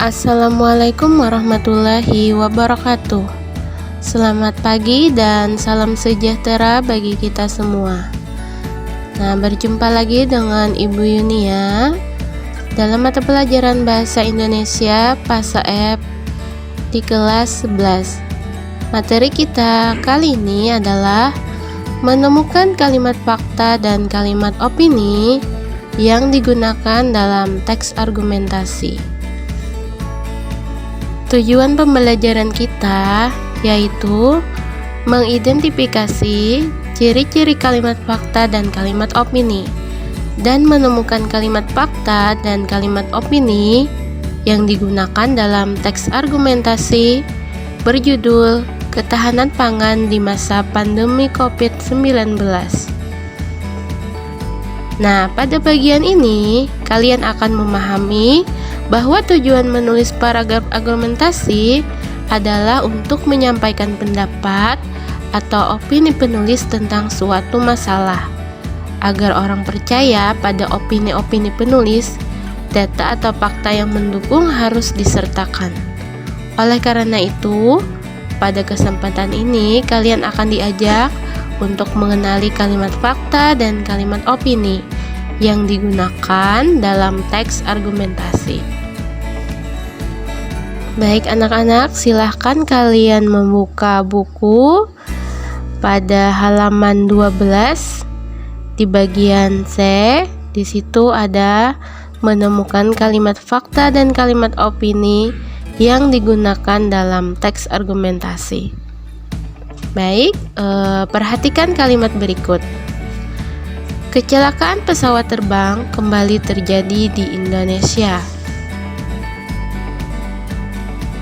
Assalamualaikum warahmatullahi wabarakatuh. Selamat pagi dan salam sejahtera bagi kita semua. Nah, berjumpa lagi dengan Ibu Yunia dalam mata pelajaran Bahasa Indonesia PASA F di kelas 11. Materi kita kali ini adalah menemukan kalimat fakta dan kalimat opini yang digunakan dalam teks argumentasi. Tujuan pembelajaran kita yaitu mengidentifikasi ciri-ciri kalimat fakta dan kalimat opini, dan menemukan kalimat fakta dan kalimat opini yang digunakan dalam teks argumentasi berjudul Ketahanan Pangan di Masa Pandemi COVID-19. Nah, pada bagian ini kalian akan memahami bahwa tujuan menulis paragraf argumentasi adalah untuk menyampaikan pendapat atau opini penulis tentang suatu masalah. Agar orang percaya pada opini-opini penulis, data atau fakta yang mendukung harus disertakan. Oleh karena itu, pada kesempatan ini kalian akan diajak untuk mengenali kalimat fakta dan kalimat opini yang digunakan dalam teks argumentasi. Baik anak-anak, silahkan kalian membuka buku pada halaman 12 di bagian C. Di situ ada menemukan kalimat fakta dan kalimat opini yang digunakan dalam teks argumentasi. Baik, perhatikan kalimat berikut. Kecelakaan pesawat terbang kembali terjadi di Indonesia.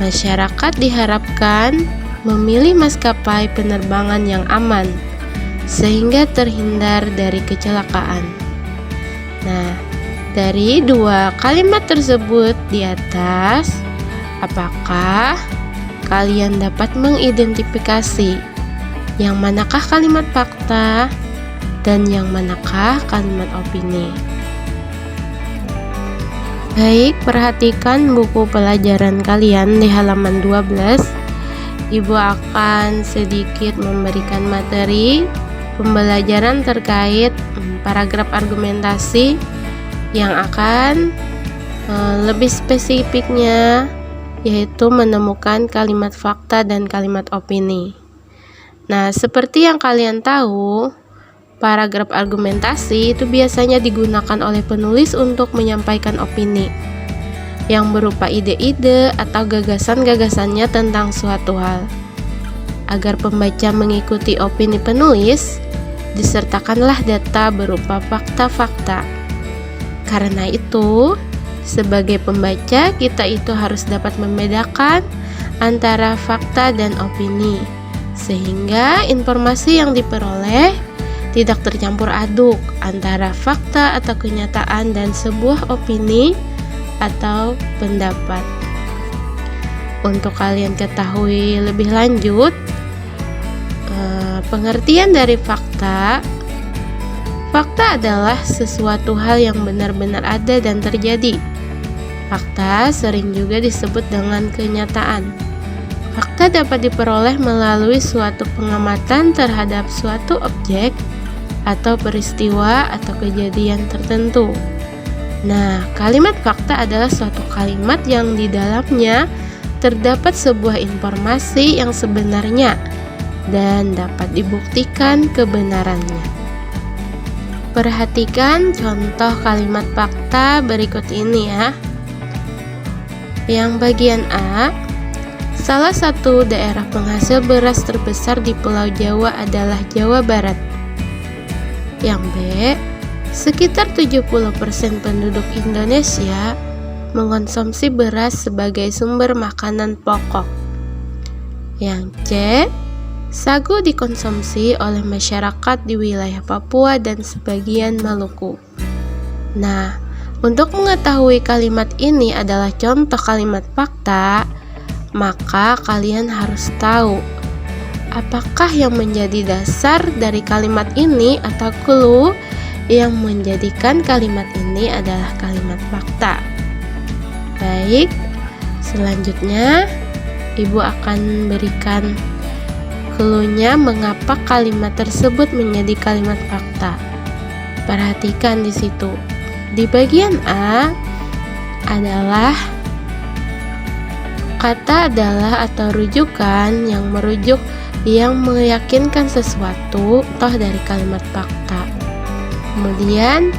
Masyarakat diharapkan memilih maskapai penerbangan yang aman sehingga terhindar dari kecelakaan. Nah, dari dua kalimat tersebut di atas, apakah kalian dapat mengidentifikasi yang manakah kalimat fakta dan yang manakah kalimat opini? Baik, perhatikan buku pelajaran kalian di halaman 12. Ibu akan sedikit memberikan materi pembelajaran terkait paragraf argumentasi yang akan lebih spesifiknya yaitu menemukan kalimat fakta dan kalimat opini. Nah, seperti yang kalian tahu, paragraf argumentasi itu biasanya digunakan oleh penulis untuk menyampaikan opini yang berupa ide-ide atau gagasan-gagasannya tentang suatu hal. Agar pembaca mengikuti opini penulis, disertakanlah data berupa fakta-fakta. Karena itu, sebagai pembaca kita itu harus dapat membedakan antara fakta dan opini, sehingga informasi yang diperoleh tidak tercampur aduk antara fakta atau kenyataan dan sebuah opini atau pendapat. Untuk kalian ketahui lebih lanjut pengertian dari fakta. Fakta adalah sesuatu hal yang benar-benar ada dan terjadi. Fakta sering juga disebut dengan kenyataan. Fakta dapat diperoleh melalui suatu pengamatan terhadap suatu objek atau peristiwa atau kejadian tertentu. Nah, kalimat fakta adalah suatu kalimat yang di dalamnya terdapat sebuah informasi yang sebenarnya dan dapat dibuktikan kebenarannya. Perhatikan contoh kalimat fakta berikut ini ya. Yang bagian A, salah satu daerah penghasil beras terbesar di Pulau Jawa adalah Jawa Barat. Yang B, sekitar 70% penduduk Indonesia mengonsumsi beras sebagai sumber makanan pokok. Yang C, sagu dikonsumsi oleh masyarakat di wilayah Papua dan sebagian Maluku. Nah, untuk mengetahui kalimat ini adalah contoh kalimat fakta, maka kalian harus tahu apakah yang menjadi dasar dari kalimat ini atau clue yang menjadikan kalimat ini adalah kalimat fakta. Baik, Selanjutnya, Ibu akan berikan clue-nya mengapa kalimat tersebut menjadi kalimat fakta. Perhatikan di situ. Di bagian A adalah kata adalah atau rujukan yang merujuk yang meyakinkan sesuatu toh dari kalimat fakta. Kemudian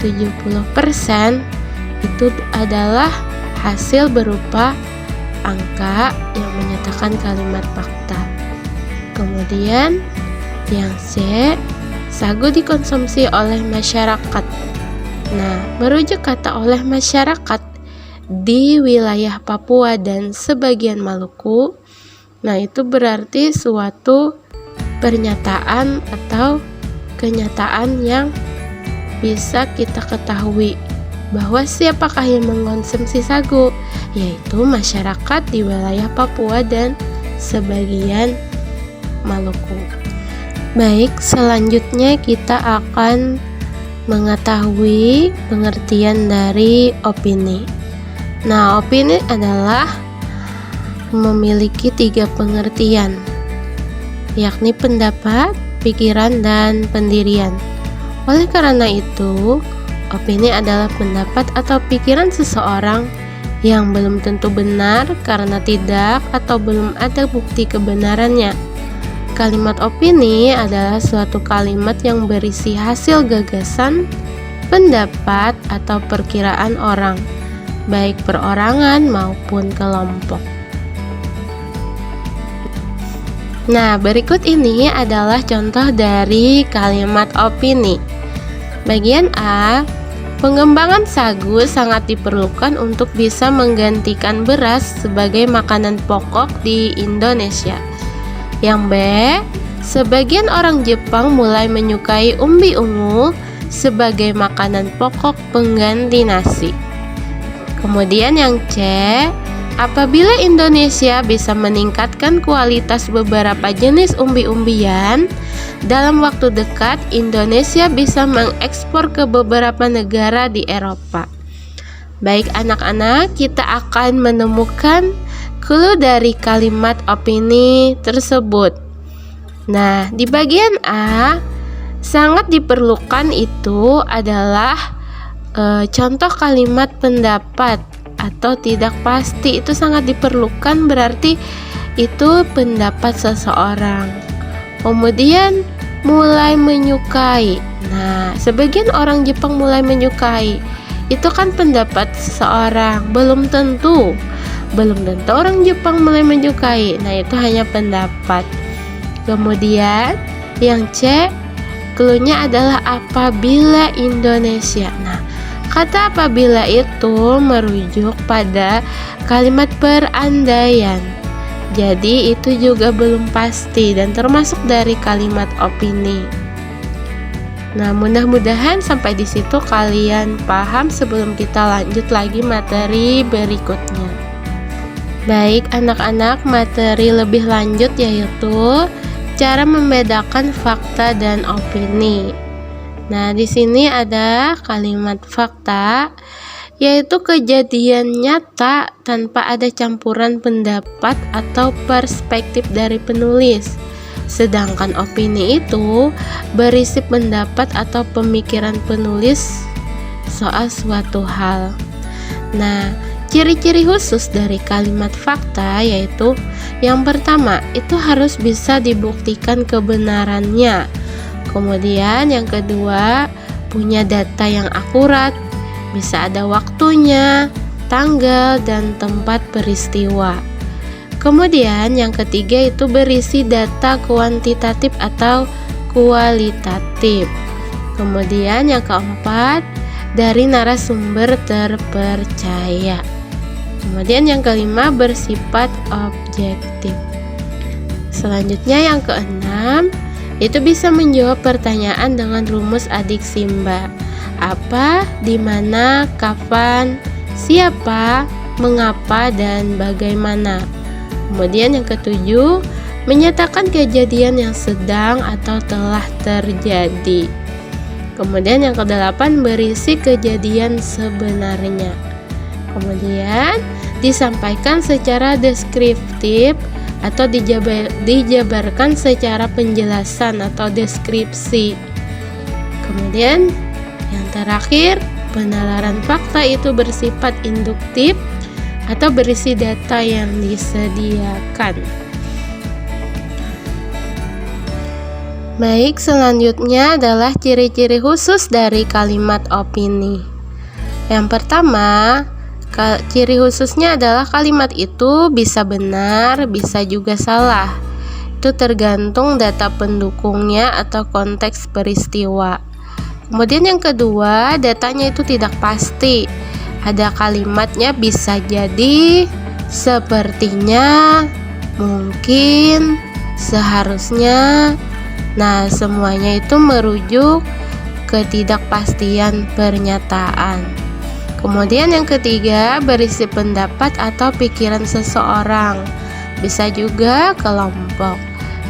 70% itu adalah hasil berupa angka yang menyatakan kalimat fakta. Kemudian yang C, sagu dikonsumsi oleh masyarakat. Nah, merujuk kata oleh masyarakat di wilayah Papua dan sebagian Maluku, nah itu berarti suatu pernyataan atau kenyataan yang bisa kita ketahui bahwa siapakah yang mengkonsumsi sagu, yaitu masyarakat di wilayah Papua dan sebagian Maluku. Baik, selanjutnya kita akan mengetahui pengertian dari opini. Nah, opini adalah memiliki 3 pengertian, yakni pendapat, pikiran, dan pendirian. Oleh karena itu, opini adalah pendapat atau pikiran seseorang yang belum tentu benar karena tidak atau belum ada bukti kebenarannya. Kalimat opini adalah suatu kalimat yang berisi hasil gagasan, pendapat, atau perkiraan orang, baik perorangan maupun kelompok. Nah, berikut ini adalah contoh dari kalimat opini. Bagian A, pengembangan sagu sangat diperlukan untuk bisa menggantikan beras sebagai makanan pokok di Indonesia. Yang B, sebagian orang Jepang mulai menyukai umbi ungu sebagai makanan pokok pengganti nasi. Kemudian yang C, apabila Indonesia bisa meningkatkan kualitas beberapa jenis umbi-umbian, dalam waktu dekat Indonesia bisa mengekspor ke beberapa negara di Eropa. Baik anak-anak, kita akan menemukan clue dari kalimat opini tersebut. Nah, di bagian A, sangat diperlukan itu adalah contoh kalimat pendapat atau tidak pasti. Itu sangat diperlukan berarti itu pendapat seseorang. Kemudian mulai menyukai. Nah, sebagian orang Jepang mulai menyukai. Itu kan pendapat seseorang, belum tentu orang Jepang mulai menyukai. Nah, itu hanya pendapat. Kemudian yang C, clue-nya adalah apabila Indonesia. Nah, kata apabila itu merujuk pada kalimat perandaian. Jadi itu juga belum pasti dan termasuk dari kalimat opini. Nah, mudah-mudahan sampai di situ kalian paham sebelum kita lanjut lagi materi berikutnya. Baik anak-anak, materi lebih lanjut yaitu cara membedakan fakta dan opini. Nah, di sini ada kalimat fakta, yaitu kejadian nyata tanpa ada campuran pendapat atau perspektif dari penulis. Sedangkan opini itu berisi pendapat atau pemikiran penulis soal suatu hal. Nah, ciri-ciri khusus dari kalimat fakta yaitu yang pertama, itu harus bisa dibuktikan kebenarannya. Kemudian yang kedua, punya data yang akurat, bisa ada waktunya, tanggal, dan tempat peristiwa. Kemudian yang ketiga itu berisi data kuantitatif atau kualitatif. Kemudian yang keempat, dari narasumber terpercaya. Kemudian yang kelima, bersifat objektif. Selanjutnya yang keenam, itu bisa menjawab pertanyaan dengan rumus adik Simba. Apa, di mana, kapan, siapa, mengapa, dan bagaimana. Kemudian yang ketujuh, menyatakan kejadian yang sedang atau telah terjadi. Kemudian yang kedelapan, berisi kejadian sebenarnya. Kemudian disampaikan secara deskriptif atau dijabarkan secara penjelasan atau deskripsi. Kemudian yang terakhir, penalaran fakta itu bersifat induktif atau berisi data yang disediakan. Baik, selanjutnya adalah ciri-ciri khusus dari kalimat opini. Yang pertama, ciri khususnya adalah kalimat itu bisa benar, bisa juga salah. Itu tergantung data pendukungnya atau konteks peristiwa. Kemudian yang kedua, datanya itu tidak pasti. Ada kalimatnya bisa jadi, sepertinya, mungkin, seharusnya. Nah, semuanya itu merujuk ketidakpastian pernyataan. Kemudian yang ketiga, berisi pendapat atau pikiran seseorang, bisa juga kelompok.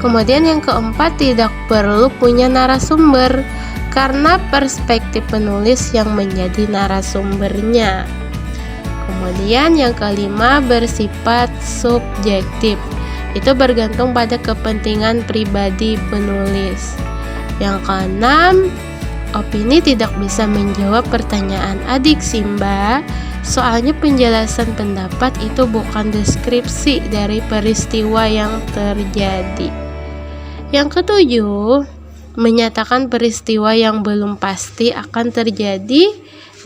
Kemudian yang keempat, tidak perlu punya narasumber, karena perspektif penulis yang menjadi narasumbernya. Kemudian yang kelima, bersifat subjektif. Itu bergantung pada kepentingan pribadi penulis. Yang keenam, opini tidak bisa menjawab pertanyaan adik Simba, soalnya penjelasan pendapat itu bukan deskripsi dari peristiwa yang terjadi. Yang ketujuh, menyatakan peristiwa yang belum pasti akan terjadi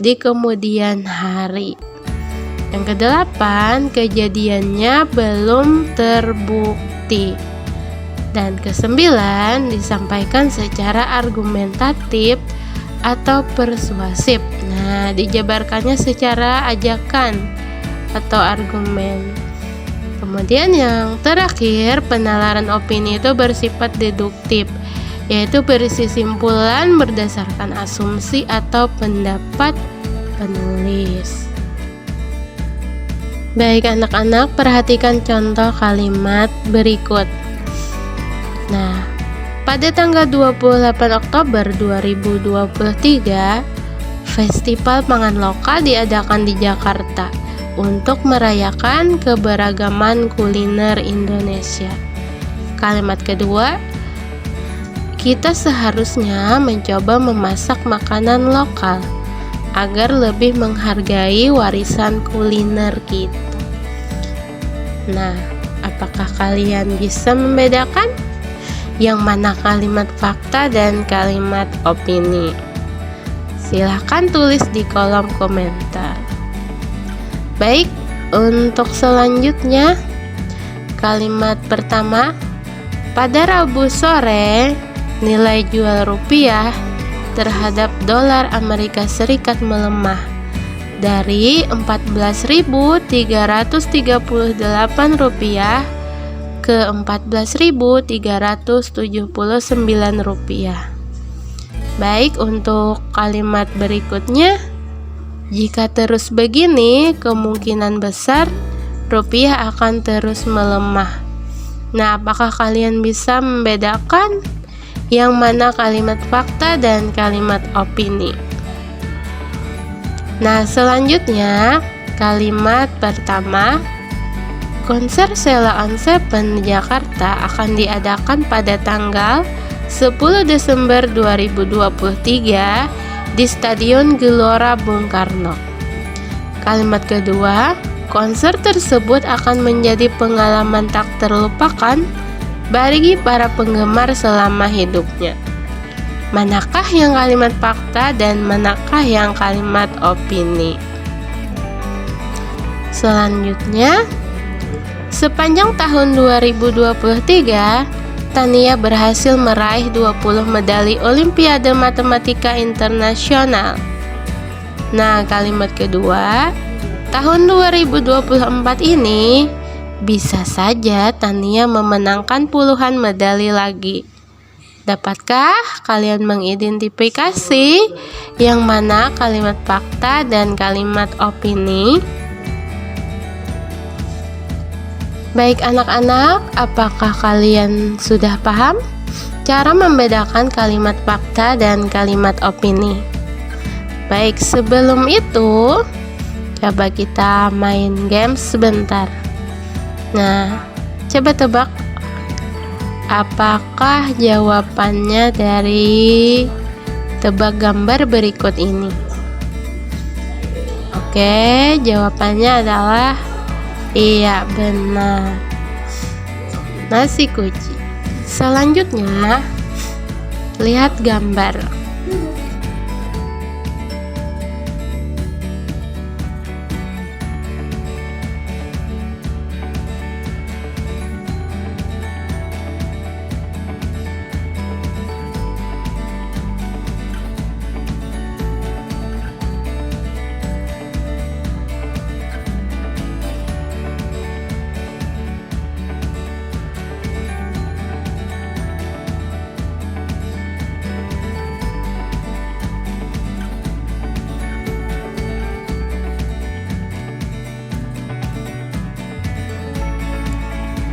di kemudian hari. Yang kedelapan, kejadiannya belum terbukti. Dan kesembilan, disampaikan secara argumentatif atau persuasif. Nah, dijabarkannya secara ajakan atau argumen. Kemudian yang terakhir, penalaran opini itu bersifat deduktif, yaitu berisi simpulan berdasarkan asumsi atau pendapat penulis. Baik anak-anak, perhatikan contoh kalimat berikut. Nah, pada tanggal 28 Oktober 2023, Festival Pangan Lokal diadakan di Jakarta untuk merayakan keberagaman kuliner Indonesia. Kalimat kedua, kita seharusnya mencoba memasak makanan lokal agar lebih menghargai warisan kuliner kita. Nah, apakah kalian bisa membedakan yang mana kalimat fakta dan kalimat opini? Silahkan tulis di kolom komentar. Baik, untuk selanjutnya, kalimat pertama, pada Rabu sore nilai jual rupiah terhadap dolar Amerika Serikat melemah dari Rp14.338 ke Rp14.379. Baik, untuk kalimat berikutnya, jika terus begini, kemungkinan besar rupiah akan terus melemah. Nah, apakah kalian bisa membedakan yang mana kalimat fakta dan kalimat opini? Nah, selanjutnya kalimat pertama, konser Sheila on 7 di Jakarta akan diadakan pada tanggal 10 Desember 2023 di Stadion Gelora Bung Karno. Kalimat kedua, konser tersebut akan menjadi pengalaman tak terlupakan bagi para penggemar selama hidupnya. Manakah yang kalimat fakta dan manakah yang kalimat opini? Selanjutnya, sepanjang tahun 2023, Tania berhasil meraih 20 medali Olimpiade Matematika Internasional. Nah, kalimat kedua, tahun 2024 ini bisa saja Tania memenangkan puluhan medali lagi. Dapatkah kalian mengidentifikasi yang mana kalimat fakta dan kalimat opini? Baik anak-anak, apakah kalian sudah paham cara membedakan kalimat fakta dan kalimat opini? Baik, sebelum itu Coba kita main game sebentar. Nah, coba tebak apakah jawabannya dari tebak gambar berikut ini. Oke, jawabannya adalah iya, benar, nasi kucing. Selanjutnya, lihat gambar.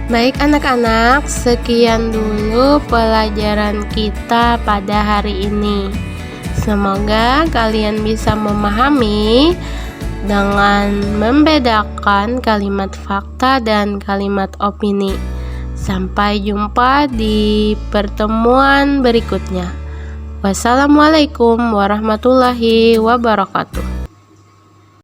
Baik anak-anak, sekian dulu pelajaran kita pada hari ini. Semoga kalian bisa memahami dengan membedakan kalimat fakta dan kalimat opini. Sampai jumpa di pertemuan berikutnya. Wassalamualaikum warahmatullahi wabarakatuh.